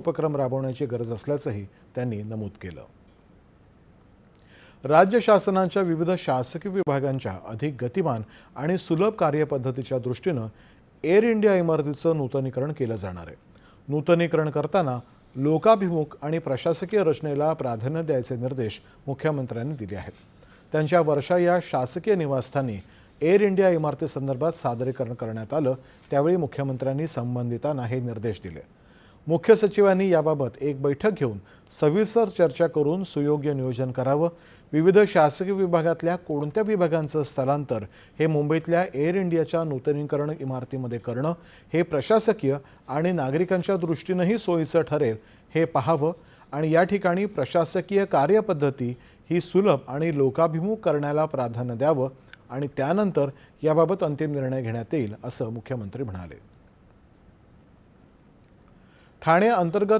उपक्रम राबवण्याची गरज असल्याचंही त्यांनी नमूद केलं। राज्य शासनाच्या विविध शासकीय विभागांच्या अधिक गतिमान आणि सुलभ कार्यपद्धतीच्या दृष्टीनं एअर इंडिया इमारतीचं नूतनीकरण केलं जाणार आहे। नूतनीकरण करताना लोकाभिमुख आणि प्रशासकीय रचनेला प्राधान्य द्यायचे निर्देश मुख्यमंत्र्यांनी दिले आहेत। त्यांच्या वर्षा या शासकीय निवासस्थानी एअर इंडिया इमारतीसंदर्भात सादरीकरण करण्यात आलं, त्यावेळी मुख्यमंत्र्यांनी संबंधितांना हे निर्देश दिले। मुख्य सचिवांनी याबाबत एक बैठक घेऊन सविस्तर चर्चा करून सुयोग्य नियोजन करावं। विविध शासकीय विभागातल्या कोणत्या विभागांचं स्थलांतर हे मुंबईतल्या एअर इंडियाच्या नूतनीकरण इमारतीमध्ये करणं हे प्रशासकीय आणि नागरिकांच्या दृष्टीनंही सोयीचं ठरेल हे पाहावं आणि या ठिकाणी प्रशासकीय कार्यपद्धती ही सुलभ आणि लोकाभिमुख करण्याला प्राधान्य द्यावं आणि त्यानंतर याबाबत अंतिम निर्णय घेण्यात येईल असं मुख्यमंत्री म्हणाले। ठाणे अंतर्गत